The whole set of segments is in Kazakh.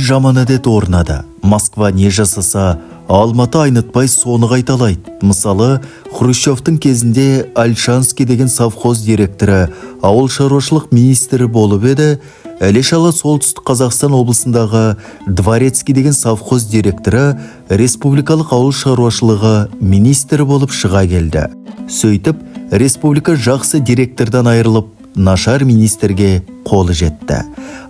жаман әдет орнады. Москва не жасаса, Алматы айнытпай соны қайталайды. Мысалы, Хрущевтің кезінде Альшанский деген совхоз директоры, ауыл шаруашылық министрі болып еді, Әлешала солтүстік Қазақстан облысындағы Дворецкий деген совхоз директоры республикалық ауыл шаруашылығы министрі болып шыға келді. Сөйтіп, республика жақсы директордан айырылып, нашар министрге қолы жетті.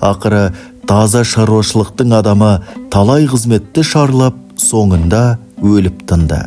Ақыры таза шаруашылықтың адамы талай қызметті шарлап, соңында өліп тынды.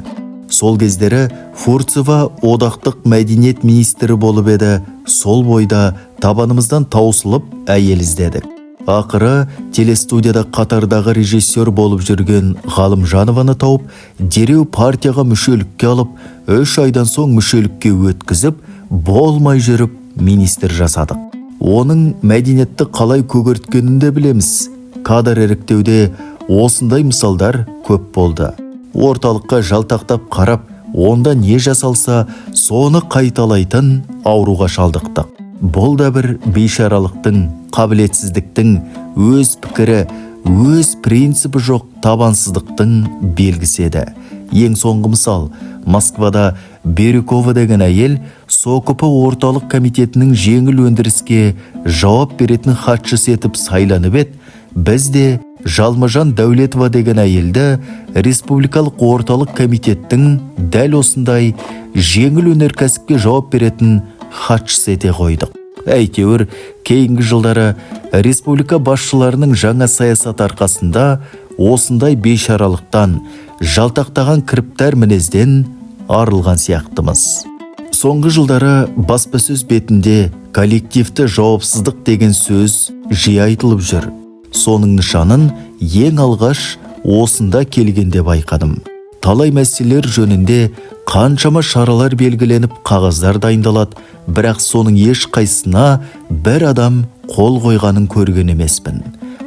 Сол кездері Фурцева одақтық мәдениет министрі болып еді, сол бойда табанымыздан таусылып әйел іздедік. Ақыры телестудияда Қатардағы режиссер болып жүрген Ғалымжанованы тауып, дереу партияға мүшелікке алып, 3 айдан соң мүшелікке өткізіп, болмай жүріп министр жасадық. Оның мәдениетті қалай көгерткенін де білеміз. Кадр іріктеуде осындай мысалдар көп болды. Орталыққа жалтақтап қарап, онда не жасалса, соны қайталайтын ауруға шалдықтық. Бұл да бір бейшаралықтың, қабілетсіздіктің, өз пікірі, өз принципі жоқ табансыздықтың белгісі еді. Ең соңғы мысал, Москвада Бирюкова деген әйел СОКП орталық комитетінің жеңіл өндіріске жауап беретін хатшысы етіп сайланып еді. Біз де Жалмажан Дәулетова деген әйелді республикалық орталық комитеттің дәл осындай жеңіл өнеркәсіпке жауап беретін хатшысы ете қойдық. Әйтеуір, кейінгі жылдары республика басшыларының жаңа саясат арқасында осындай бейшаралықтан, жалтақтаған кіріптар мінезден арылған сияқтымыз. Соңғы жылдары баспасөз бетінде коллективті жауапсыздық деген сөз жиі айтылып жүр. Соның нышанын ең алғаш осында келгенде байқадым. Талай мәселелер жөнінде қаншама шаралар белгіленіп, қағаздар дайындалады, бірақ соның еш қайсына бір адам қол қойғанын көрген емеспін.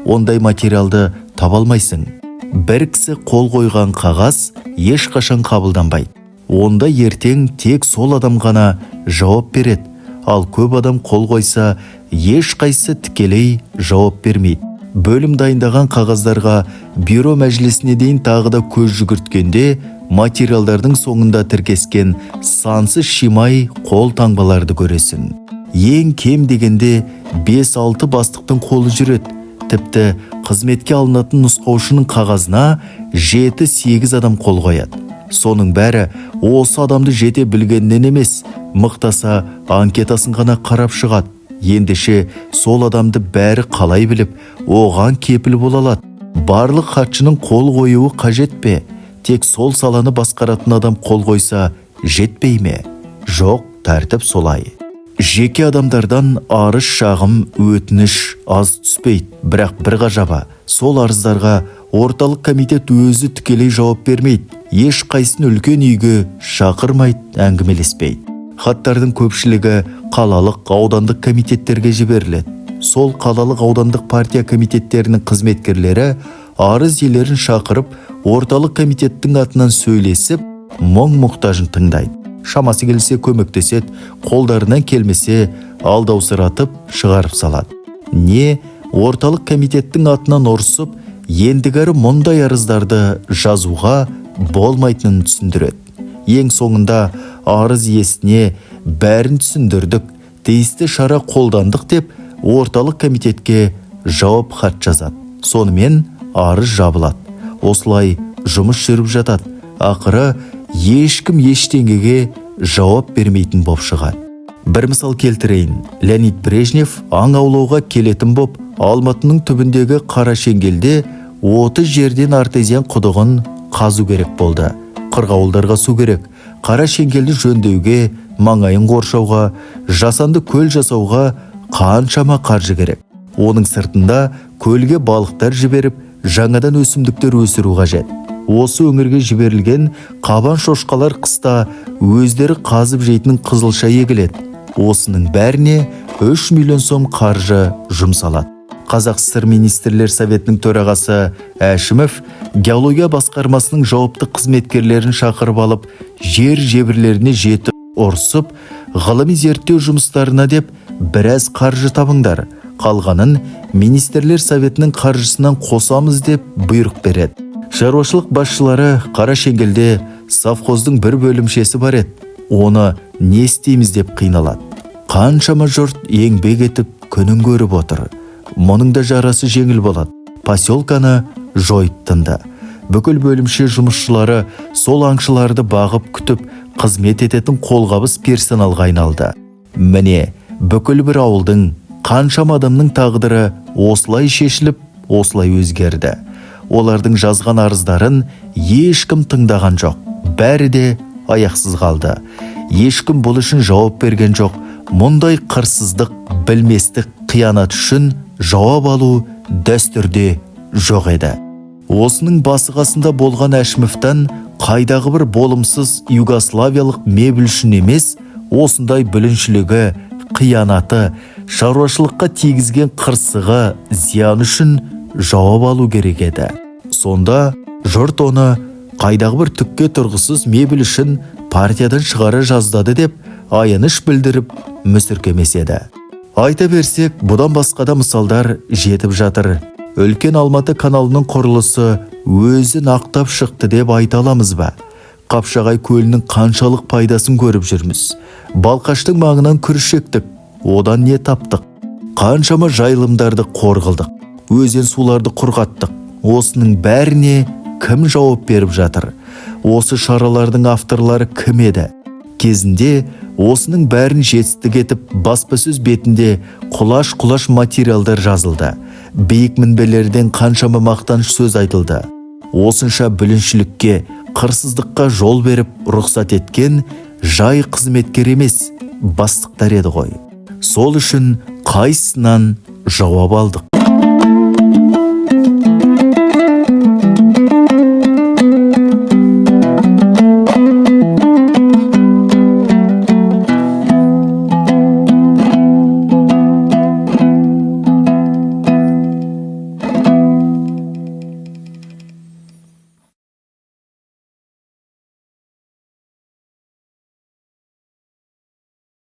Ондай материалды таба алмайсың. Бір кісі қол қойған қағаз ешқашан қабылданбайды. Онда ертең тек сол адам ғана жауап береді, ал көп адам қол қойса, ешқайсы тікелей жауап бермейді. Бөлім дайындаған қағаздарға бюро мәжілісіне дейін тағы да көз жүгірткенде, материалдардың соңында тіркескен сансыз шимай қол таңбаларды көресің. Ең кем дегенде 5-6 бастықтың қолы жүреді. Тіпті қызметке алынатын нұсқаушының қағазына 7-8 адам қол қояды. Соның бәрі осы адамды жете білгеннен емес, мықтаса анкетасын ғана қарап шығады. Ендеше сол адамды бәрі қалай біліп, оған кепіл бола алады. Барлық хатшының қол қоюы қажет пе? Тек сол саланы басқаратын адам қол қойса жетпей ме? Жоқ, тәртіп солай. Жеке адамдардан арыз, шағым, өтініш аз түспейді. Бірақ бір ғажабы, сол арыздарға орталық комитет өзі тікелей жауап бермейді. Еш қайсын үлкен үйге шақырмайды, әңгімелеспейді. Хаттардың көпшілігі қалалық, аудандық комитеттерге жіберіледі. Сол қалалық, аудандық партия комитеттерінің қызметкерлері арыз иелерін шақырып, орталық комитеттің атынан сөйлесіп, мұң-мұқтажын тыңдайды. Шамасы келсе көмектеседі, қолдарынан келмесе алдаусыратып шығарып салады. Не орталық комитеттің атынан ұрысып, ендігәрі мұндай арыздарды жазуға болмайтынын түсіндіреді. Ең соңында арыз иесіне бәрін түсіндірдік, тиісті шара қолдандық деп, орталық комитетке жауап хат жазады. Сонымен арыз жабылады. Осылай жұмыс жүріп жатады. Ақыры ешкім ештеңеге жауап бермейтін боп шығады. Бір мысал келтірейін. Леонид Брежнев аң аулауға келетін боп, Алматының түбіндегі Қарашеңгелде 30 жерден артезиан құдығын қазу керек болды. Қырғауылдарға су керек. Қарашеңгелді жөндеуге, маңайын қоршауға, жасанды көл жасауға қаншама қаржы керек. Оның сыртында көлге балықтар жіберіп, жаңадан өсімдіктер өсіру қажет. Осы өңірге жіберілген қабан шошқалар қыста өздері қазып жейтін қызылша егіледі. Осының бәріне 3 миллион сом қаржы жұмсалады. Қазақ СССР министрлер советінің төрағасы Әшімов геология басқармасының жауапты қызметкерлерін шақырып алып, жер жебірлеріне жетіп ұрсып, ғылыми зерттеу жұмыстарына деп біраз қаржы табыңдар. қалғанын министрлер советінің қаржысынан қосамыз деп бұйрық береді. Шаруашылық басшылары Қара Шеңгелде совхоздың бір бөлімшесі бар еді. Оны не істейміз деп қиналады. Қаншама жұрт еңбек етіп күнін көріп отыр. Мұның да жарасы жеңіл болады. Поселканы жойып тынды. Бүкіл бөлімше жұмысшылары сол аңшыларды бағып күтіп қызмет ететін қолғабыс персоналға айналды. Міне, бүкіл бір ауылдың қаншама адамның тағдыры осылай шешіліп, осылай өзгерді. Олардың жазған арыздарын ешкім тыңдаған жоқ. Бәрі де аяқсыз қалды. Ешкім бұл үшін жауап берген жоқ. Мұндай қырсыздық, білместік, қиянат үшін жауап алу дәстүрде жоқ еді. Осының басы қасында болған Әшімовтан қайдағы бір болымсыз югославиялық мебель үшін емес, осындай бүліншілігі, қиянаты, шаруашылыққа тигізген қырсығы, зиян үшін жауап алу керек еді. Сонда жұрт оны қайдағы бір түкке тұрғысыз мебель үшін партиядан шығара жаздады деп аяныш білдіріп мүсіркемес еді. Айта берсек, бұдан басқа да мысалдар жетіп жатыр. Үлкен Алматы каналының құрылысы өзін ақтап шықты деп айта аламыз ба? Қапшағай көлінің қаншалық пайдасын көріп жүрміз. Балқаштың маңынан күріш ектік, одан не таптық? Қаншама жайылымдарды қорғылдық, өзен суларды құрғаттық. Осының бәріне кім жауап беріп жатыр? Осы шаралардың авторлары кім еді? Кезінде осының бәрін жетістік етіп баспасөз бетінде құлаш-құлаш материалдар жазылды. Биік мінбелерден қаншама мақтаныш сөз айтылды. Осынша бүліншілікке, қырсыздыққа жол беріп рұқсат еткен жай қызметкер емес, бастықтар еді ғой. Сол үшін қайсынан жауап алдық?